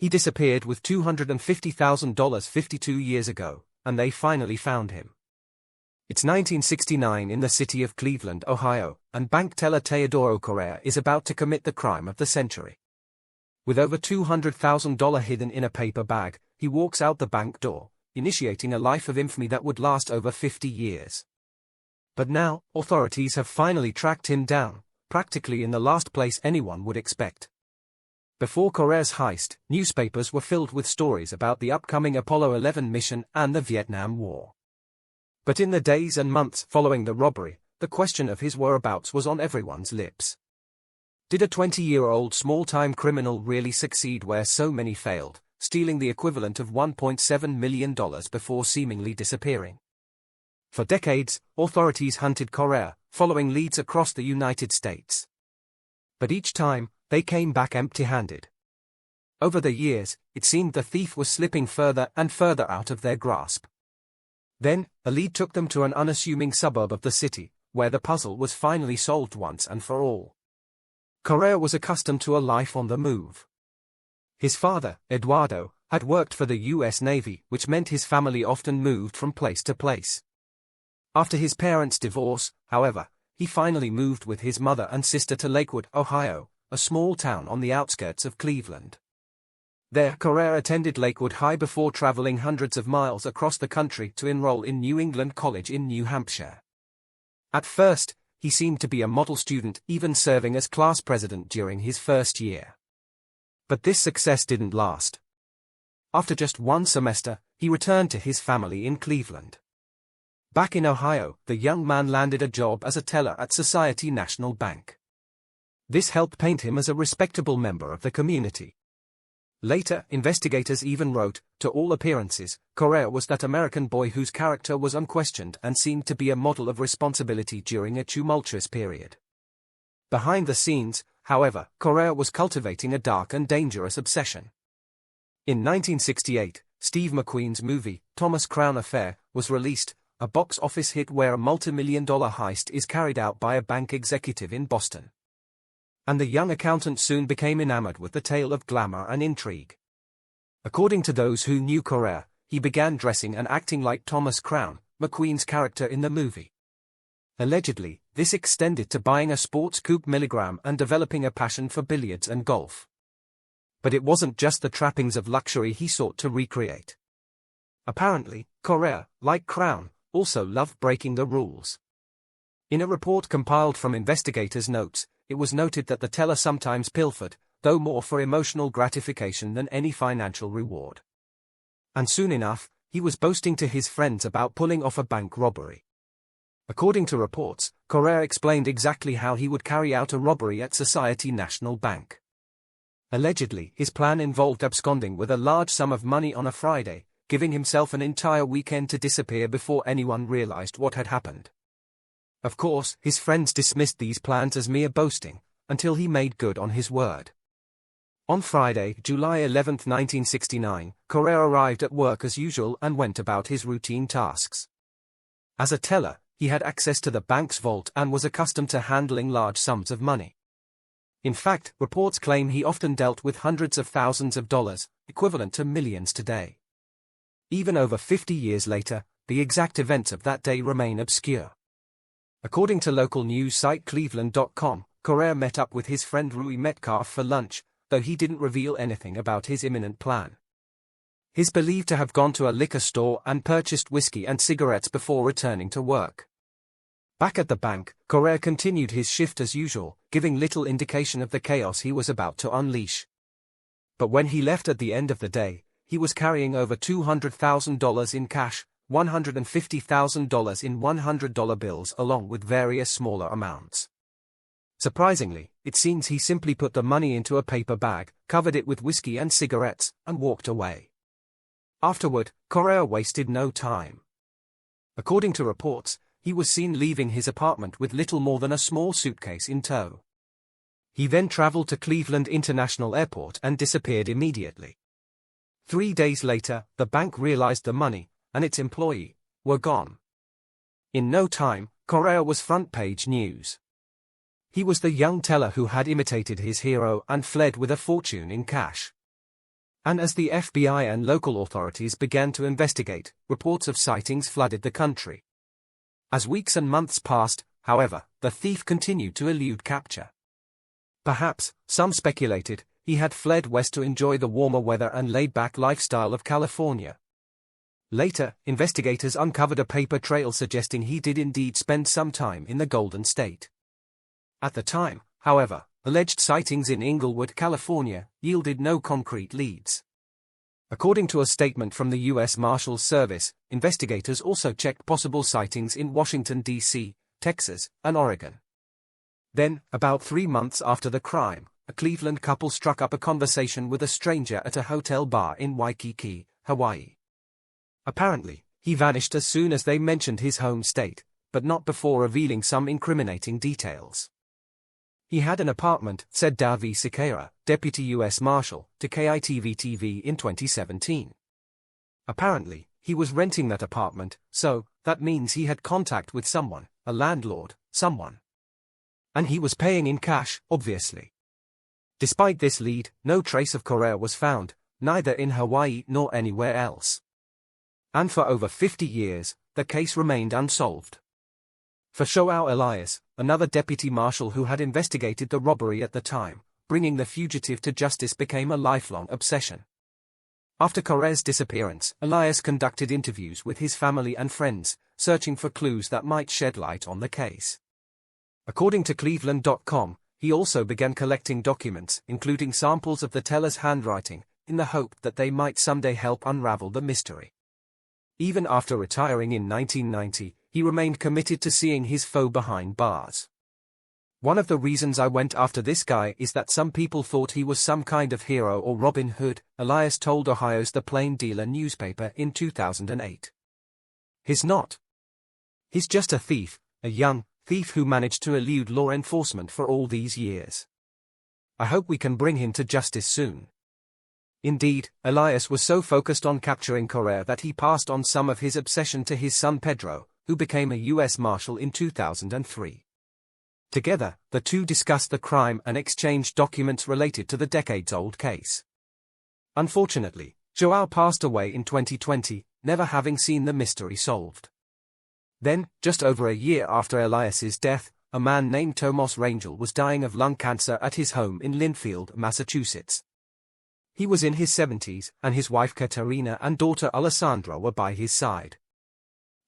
He disappeared with $250,000 52 years ago, and they finally found him. It's 1969 in the city of Cleveland, Ohio, and bank teller Teodoro Corrêa is about to commit the crime of the century. With over $200,000 hidden in a paper bag, he walks out the bank door, initiating a life of infamy that would last over 50 years. But now, authorities have finally tracked him down, practically in the last place anyone would expect. Before Corrêa's heist, newspapers were filled with stories about the upcoming Apollo 11 mission and the Vietnam War. But in the days and months following the robbery, the question of his whereabouts was on everyone's lips. Did a 20-year-old small-time criminal really succeed where so many failed, stealing the equivalent of $1.7 million before seemingly disappearing? For decades, authorities hunted Corrêa, following leads across the United States. But each time, they came back empty-handed. Over the years, it seemed the thief was slipping further and further out of their grasp. Then, a lead took them to an unassuming suburb of the city, where the puzzle was finally solved once and for all. Corrêa was accustomed to a life on the move. His father, Eduardo, had worked for the U.S. Navy, which meant his family often moved from place to place. After his parents' divorce, however, he finally moved with his mother and sister to Lakewood, Ohio, a small town on the outskirts of Cleveland. There, Corrêa attended Lakewood High before traveling hundreds of miles across the country to enroll in New England College in New Hampshire. At first, he seemed to be a model student, even serving as class president during his first year. But this success didn't last. After just one semester, he returned to his family in Cleveland. Back in Ohio, the young man landed a job as a teller at Society National Bank. This helped paint him as a respectable member of the community. Later, investigators even wrote, to all appearances, Corrêa was that American boy whose character was unquestioned and seemed to be a model of responsibility during a tumultuous period. Behind the scenes, however, Corrêa was cultivating a dark and dangerous obsession. In 1968, Steve McQueen's movie, Thomas Crown Affair, was released, a box office hit where a multi-million-dollar heist is carried out by a bank executive in Boston. And the young accountant soon became enamored with the tale of glamour and intrigue. According to those who knew Corrêa, he began dressing and acting like Thomas Crown, McQueen's character in the movie. Allegedly, this extended to buying a sports coupe milligram and developing a passion for billiards and golf. But it wasn't just the trappings of luxury he sought to recreate. Apparently, Corrêa, like Crown, also loved breaking the rules. In a report compiled from investigators' notes, it was noted that the teller sometimes pilfered, though more for emotional gratification than any financial reward. And soon enough, he was boasting to his friends about pulling off a bank robbery. According to reports, Corrêa explained exactly how he would carry out a robbery at Society National Bank. Allegedly, his plan involved absconding with a large sum of money on a Friday, giving himself an entire weekend to disappear before anyone realized what had happened. Of course, his friends dismissed these plans as mere boasting, until he made good on his word. On Friday, July 11, 1969, Corrêa arrived at work as usual and went about his routine tasks. As a teller, he had access to the bank's vault and was accustomed to handling large sums of money. In fact, reports claim he often dealt with hundreds of thousands of dollars, equivalent to millions today. Even over 50 years later, the exact events of that day remain obscure. According to local news site Cleveland.com, Corrêa met up with his friend Rui Metcalf for lunch, though he didn't reveal anything about his imminent plan. He's believed to have gone to a liquor store and purchased whiskey and cigarettes before returning to work. Back at the bank, Corrêa continued his shift as usual, giving little indication of the chaos he was about to unleash. But when he left at the end of the day, he was carrying over $200,000 in cash, $150,000 in $100 bills along with various smaller amounts. Surprisingly, it seems he simply put the money into a paper bag, covered it with whiskey and cigarettes, and walked away. Afterward, Corrêa wasted no time. According to reports, he was seen leaving his apartment with little more than a small suitcase in tow. He then traveled to Cleveland International Airport and disappeared immediately. 3 days later, the bank realized the money, and its employee, were gone. In no time, Corrêa was front-page news. He was the young teller who had imitated his hero and fled with a fortune in cash. And as the FBI and local authorities began to investigate, reports of sightings flooded the country. As weeks and months passed, however, the thief continued to elude capture. Perhaps, some speculated, he had fled west to enjoy the warmer weather and laid-back lifestyle of California. Later, investigators uncovered a paper trail suggesting he did indeed spend some time in the Golden State. At the time, however, alleged sightings in Inglewood, California, yielded no concrete leads. According to a statement from the U.S. Marshals Service, investigators also checked possible sightings in Washington, D.C., Texas, and Oregon. Then, about 3 months after the crime, a Cleveland couple struck up a conversation with a stranger at a hotel bar in Waikiki, Hawaii. Apparently, he vanished as soon as they mentioned his home state, but not before revealing some incriminating details. He had an apartment, said Davi Siqueira, deputy U.S. Marshal, to KITV-TV in 2017. Apparently, he was renting that apartment, so that means he had contact with someone, a landlord, someone. And he was paying in cash, obviously. Despite this lead, no trace of Corrêa was found, neither in Hawaii nor anywhere else. And for over 50 years, the case remained unsolved. For João Elias, another deputy marshal who had investigated the robbery at the time, bringing the fugitive to justice became a lifelong obsession. After Corrêa's disappearance, Elias conducted interviews with his family and friends, searching for clues that might shed light on the case. According to Cleveland.com, he also began collecting documents, including samples of the teller's handwriting, in the hope that they might someday help unravel the mystery. Even after retiring in 1990, he remained committed to seeing his foe behind bars. One of the reasons I went after this guy is that some people thought he was some kind of hero or Robin Hood, Elias told Ohio's The Plain Dealer newspaper in 2008. He's not. He's just a thief, a young thief who managed to elude law enforcement for all these years. I hope we can bring him to justice soon. Indeed, Elias was so focused on capturing Corrêa that he passed on some of his obsession to his son Pedro, who became a U.S. Marshal in 2003. Together, the two discussed the crime and exchanged documents related to the decades-old case. Unfortunately, João passed away in 2020, never having seen the mystery solved. Then, just over a year after Elias's death, a man named Tomas Rangel was dying of lung cancer at his home in Linfield, Massachusetts. He was in his 70s, and his wife Katerina and daughter Alessandra were by his side.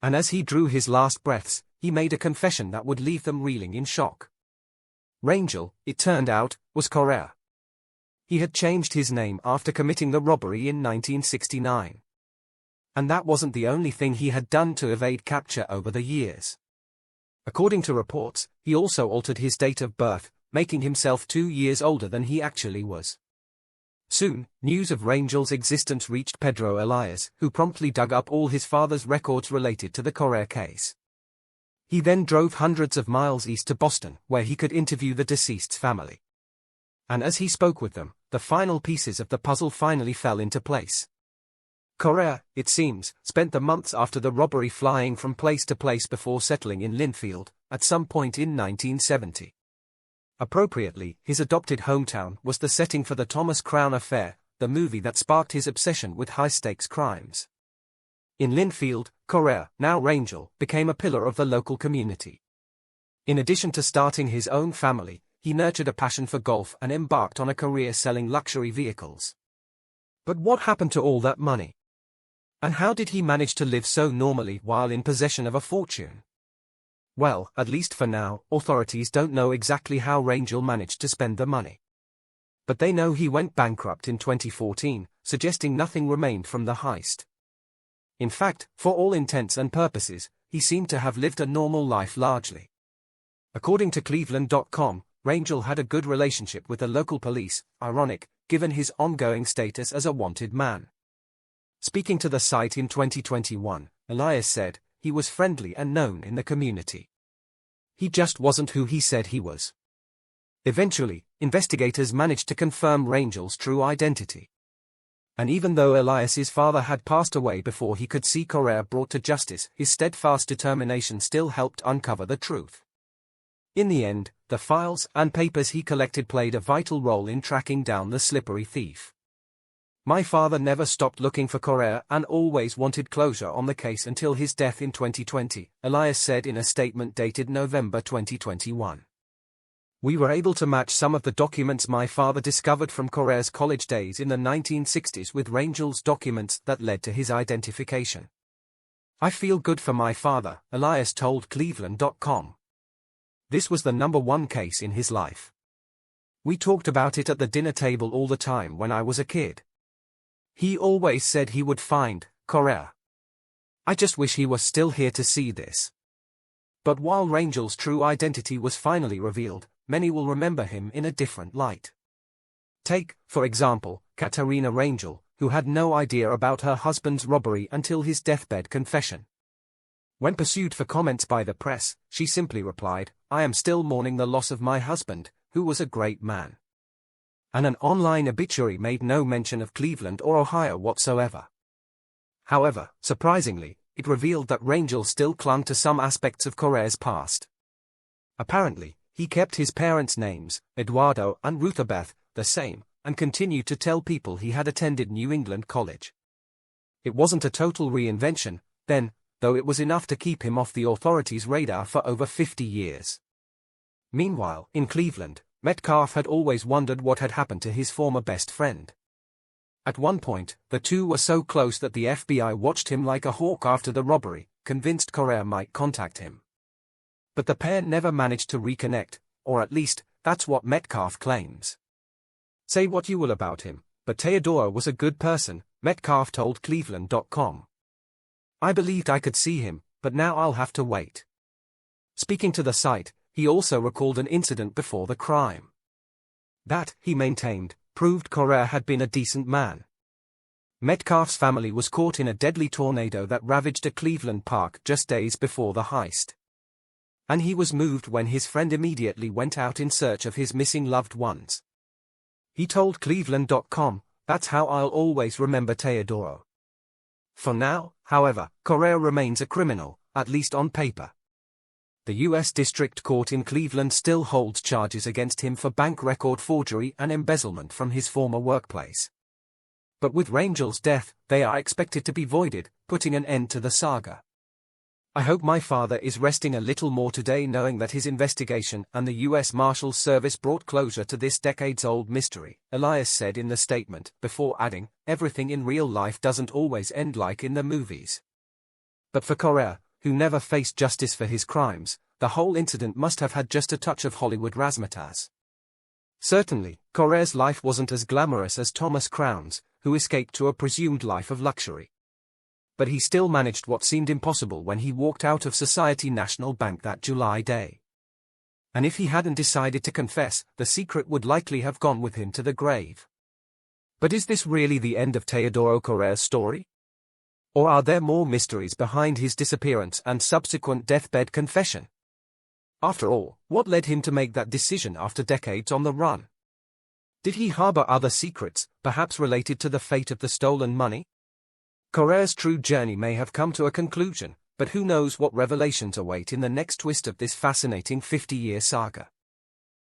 And as he drew his last breaths, he made a confession that would leave them reeling in shock. Rangel, it turned out, was Corrêa. He had changed his name after committing the robbery in 1969. And that wasn't the only thing he had done to evade capture over the years. According to reports, he also altered his date of birth, making himself 2 years older than he actually was. Soon, news of Rangel's existence reached Pedro Elias, who promptly dug up all his father's records related to the Corrêa case. He then drove hundreds of miles east to Boston, where he could interview the deceased's family. And as he spoke with them, the final pieces of the puzzle finally fell into place. Corrêa, it seems, spent the months after the robbery flying from place to place before settling in Linfield, at some point in 1970. Appropriately, his adopted hometown was the setting for the Thomas Crown Affair, the movie that sparked his obsession with high-stakes crimes. In Linfield, Corrêa, now Rangel, became a pillar of the local community. In addition to starting his own family, he nurtured a passion for golf and embarked on a career selling luxury vehicles. But what happened to all that money? And how did he manage to live so normally while in possession of a fortune? Well, at least for now, authorities don't know exactly how Rangel managed to spend the money. But they know he went bankrupt in 2014, suggesting nothing remained from the heist. In fact, for all intents and purposes, he seemed to have lived a normal life largely. According to Cleveland.com, Rangel had a good relationship with the local police, ironic, given his ongoing status as a wanted man. Speaking to the site in 2021, Elias said, he was friendly and known in the community. He just wasn't who he said he was. Eventually, investigators managed to confirm Rangel's true identity. And even though Elias's father had passed away before he could see Corrêa brought to justice, his steadfast determination still helped uncover the truth. In the end, the files and papers he collected played a vital role in tracking down the slippery thief. My father never stopped looking for Corrêa and always wanted closure on the case until his death in 2020, Elias said in a statement dated November 2021. We were able to match some of the documents my father discovered from Corrêa's college days in the 1960s with Rangel's documents that led to his identification. I feel good for my father, Elias told Cleveland.com. This was the #1 case in his life. We talked about it at the dinner table all the time when I was a kid. He always said he would find Corrêa. I just wish he was still here to see this. But while Rangel's true identity was finally revealed, many will remember him in a different light. Take, for example, Katarina Rangel, who had no idea about her husband's robbery until his deathbed confession. When pursued for comments by the press, she simply replied, "I am still mourning the loss of my husband, who was a great man." And an online obituary made no mention of Cleveland or Ohio whatsoever. However, surprisingly, it revealed that Rangel still clung to some aspects of Corrêa's past. Apparently, he kept his parents' names, Eduardo and Ruthabeth, the same, and continued to tell people he had attended New England College. It wasn't a total reinvention, then, though it was enough to keep him off the authorities' radar for over 50 years. Meanwhile, in Cleveland, Metcalf had always wondered what had happened to his former best friend. At one point, the two were so close that the FBI watched him like a hawk after the robbery, convinced Corrêa might contact him. But the pair never managed to reconnect, or at least, that's what Metcalf claims. Say what you will about him, but Teodoro was a good person, Metcalf told Cleveland.com. I believed I could see him, but now I'll have to wait. Speaking to the site, he also recalled an incident before the crime. That, he maintained, proved Corrêa had been a decent man. Metcalf's family was caught in a deadly tornado that ravaged a Cleveland park just days before the heist. And he was moved when his friend immediately went out in search of his missing loved ones. He told Cleveland.com, "That's how I'll always remember Teodoro." For now, however, Corrêa remains a criminal, at least on paper. The U.S. District Court in Cleveland still holds charges against him for bank record forgery and embezzlement from his former workplace. But with Rangel's death, they are expected to be voided, putting an end to the saga. I hope my father is resting a little more today knowing that his investigation and the U.S. Marshals Service brought closure to this decades-old mystery, Elias said in the statement, before adding, "Everything in real life doesn't always end like in the movies." But for Corrêa, who never faced justice for his crimes, the whole incident must have had just a touch of Hollywood razzmatazz. Certainly, Corrêa's life wasn't as glamorous as Thomas Crown's, who escaped to a presumed life of luxury. But he still managed what seemed impossible when he walked out of Society National Bank that July day. And if he hadn't decided to confess, the secret would likely have gone with him to the grave. But is this really the end of Teodoro Corrêa's story? Or are there more mysteries behind his disappearance and subsequent deathbed confession? After all, what led him to make that decision after decades on the run? Did he harbor other secrets, perhaps related to the fate of the stolen money? Corrêa's true journey may have come to a conclusion, but who knows what revelations await in the next twist of this fascinating 50-year saga.